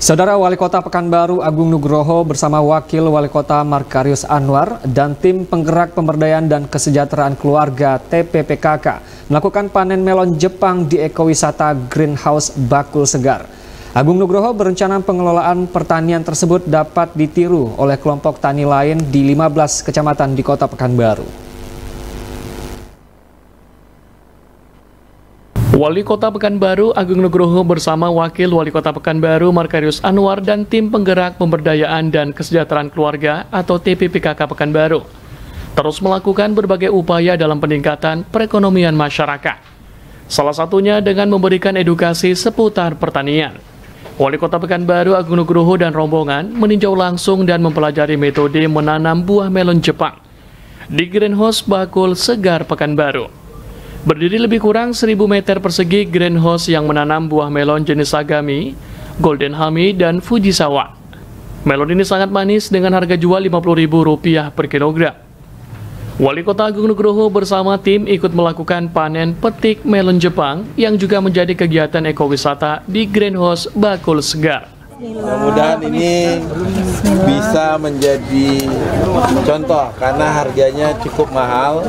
Saudara Wali Kota Pekanbaru Agung Nugroho bersama Wakil Wali Kota Markarius Anwar dan tim penggerak pemberdayaan dan kesejahteraan keluarga TPPKK melakukan panen melon Jepang di ekowisata Greenhouse Bakul Segar. Agung Nugroho berencana pengelolaan pertanian tersebut dapat ditiru oleh kelompok tani lain di 15 kecamatan di Kota Pekanbaru. Wali Kota Pekanbaru Agung Nugroho bersama Wakil Wali Kota Pekanbaru Markarius Anwar dan tim penggerak pemberdayaan dan kesejahteraan keluarga atau TPPKK Pekanbaru terus melakukan berbagai upaya dalam peningkatan perekonomian masyarakat. Salah satunya dengan memberikan edukasi seputar pertanian. Wali Kota Pekanbaru Agung Nugroho dan rombongan meninjau langsung dan mempelajari metode menanam buah melon Jepang di Greenhouse Bakul Segar Pekanbaru. Berdiri lebih kurang 1000 meter persegi greenhouse yang menanam buah melon jenis Sagami, Golden Hami, dan Fujisawa. Melon ini sangat manis dengan harga jual Rp50.000 per kilogram. Wali Kota Agung Nugroho bersama tim ikut melakukan panen petik melon Jepang yang juga menjadi kegiatan ekowisata di Greenhouse Bakul Segar. Mudah-mudahan ini bisa menjadi contoh karena harganya cukup mahal.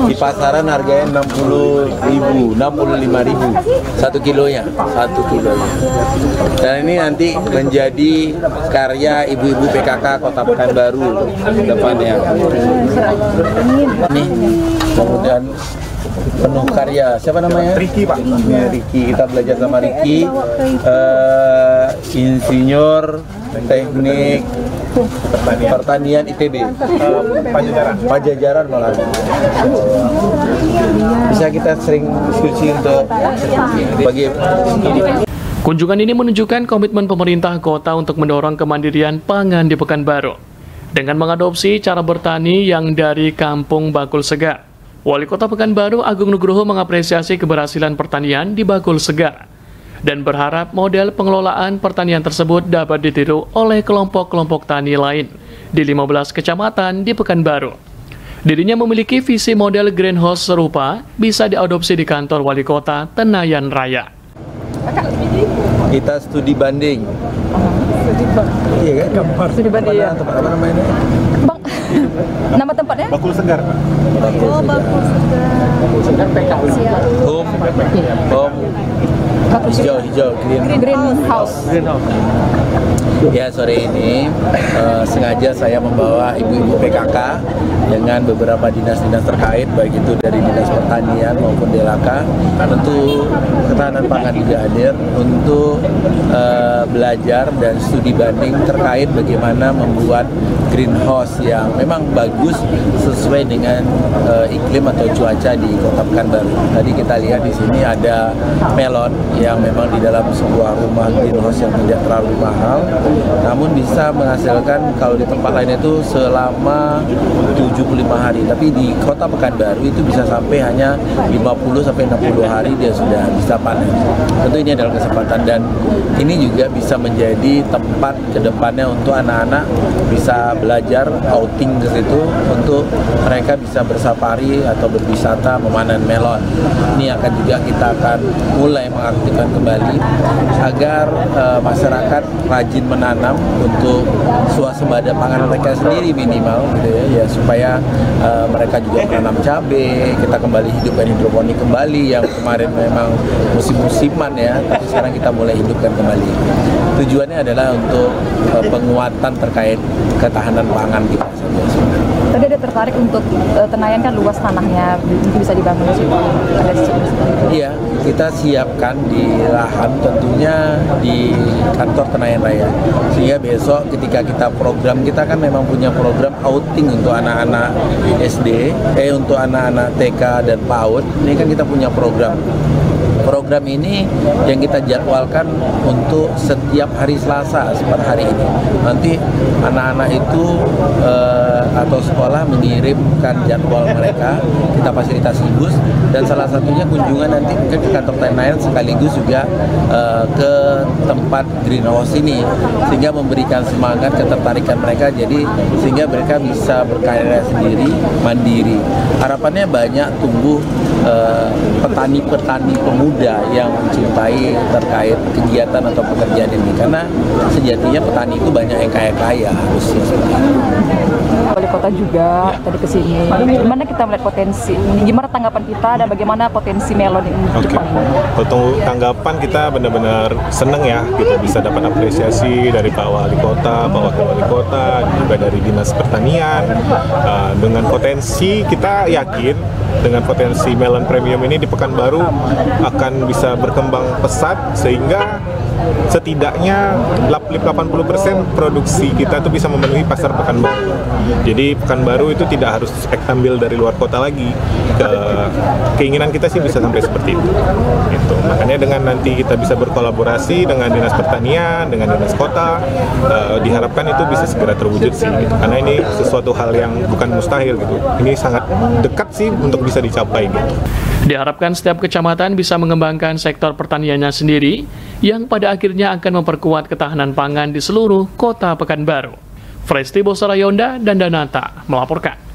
Di pasaran harganya 65.000 1 kilonya. Dan ini nanti menjadi karya ibu-ibu PKK Kota Pekanbaru depannya. Nih, kemudian penuh karya. Siapa namanya? Riki, Pak. Ya, Riki. Kita belajar sama Riki. Insinyur Teknik Pertanian ITB. Pajajaran malah. Bisa kita sering diskusi untuk bagi ini. Kunjungan ini menunjukkan komitmen pemerintah kota untuk mendorong kemandirian pangan di Pekanbaru dengan mengadopsi cara bertani yang dari Kampung Bakul Segar. Wali Kota Pekanbaru Agung Nugroho mengapresiasi keberhasilan pertanian di Bakul Segar dan berharap model pengelolaan pertanian tersebut dapat ditiru oleh kelompok-kelompok tani lain di 15 kecamatan di Pekanbaru. Dirinya memiliki visi model greenhouse serupa bisa diadopsi di kantor Wali Kota Tenayan Raya. Kita studi banding. Iya kan? Studi banding. Apa namanya? Bang, nama tempatnya? Bakul Segar. Oh, Bakul Segar. Bakul Segar PK. Home. Hijau, Greenhouse. Ya, sore ini sengaja saya membawa ibu-ibu PKK dengan beberapa dinas-dinas terkait, baik itu dari Dinas Pertanian maupun DLK. Tentu Ketahanan Pangan juga hadir untuk belajar dan studi banding terkait bagaimana membuat greenhouse yang memang bagus sesuai dengan iklim atau cuaca di Kota Pekanbaru. Tadi kita lihat di sini ada melon yang memang di dalam sebuah rumah greenhouse yang tidak terlalu mahal, namun bisa menghasilkan kalau di tempat lain itu selama 75 hari, tapi di Kota Pekanbaru itu bisa sampai hanya 50-60 hari dia sudah bisa panen. Tentu ini adalah kesempatan dan ini juga bisa menjadi tempat kedepannya untuk anak-anak bisa belajar outing ke situ untuk mereka bisa bersafari atau berwisata memanen melon. Ini akan juga kita akan mulai mengaktifkan kembali agar masyarakat rajin menanam untuk swasembada pangan mereka sendiri minimal gitu ya supaya mereka juga menanam cabai, kita kembali hidupkan hidroponik kembali yang kemarin memang musim-musiman ya, tapi sekarang kita mulai hidupkan kembali. Tujuannya adalah untuk penguatan terkait ketahanan pangan kita saja. Tadi ada tertarik untuk Tenayan kan luas tanahnya, mungkin bisa dibangun di situ. Iya, kita siapkan di lahan tentunya di kantor Tenayan Raya. Sehingga besok ketika kita program, kita kan memang punya program outing untuk anak-anak SD, untuk anak-anak TK dan PAUD. Ini kan kita punya program. Program ini yang kita jadwalkan untuk setiap hari Selasa seperti hari ini. Nanti anak-anak itu atau sekolah mengirimkan jadwal mereka, kita fasilitasi bus dan salah satunya kunjungan nanti mungkin ke kantor Tenayan sekaligus juga ke tempat greenhouse ini sehingga memberikan semangat ketertarikan mereka jadi sehingga mereka bisa berkarya sendiri, mandiri. Harapannya banyak tumbuh petani-petani pemuda muda yang mencintai terkait kegiatan atau pekerjaan ini, karena sejatinya petani itu banyak yang kaya-kaya harusnya seperti itu. Wali kota juga tadi ke sini. Gimana kita melihat potensi? Gimana tanggapan kita dan bagaimana potensi melon di Jepang ini? Untuk tanggapan kita benar-benar senang ya, kita bisa dapat apresiasi dari Pak Wali Kota, Pak Wakil Wali Kota, juga dari Dinas Pertanian. Dengan potensi, kita yakin dengan potensi melon premium ini di Pekanbaru akan bisa berkembang pesat, sehingga setidaknya 80% produksi kita tuh bisa memenuhi pasar Pekanbaru. Jadi Pekanbaru itu tidak harus ambil dari luar kota lagi. Keinginan kita sih bisa sampai seperti itu. Gitu. Makanya dengan nanti kita bisa berkolaborasi dengan Dinas Pertanian, dengan Dinas Kota, diharapkan itu bisa segera terwujud sih. Gitu. Karena ini sesuatu hal yang bukan mustahil gitu. Ini sangat dekat sih untuk bisa dicapai gitu. Diharapkan setiap kecamatan bisa mengembangkan sektor pertaniannya sendiri, yang pada akhirnya akan memperkuat ketahanan pangan di seluruh kota Pekanbaru. Fresti Bosarayonda dan Danata melaporkan.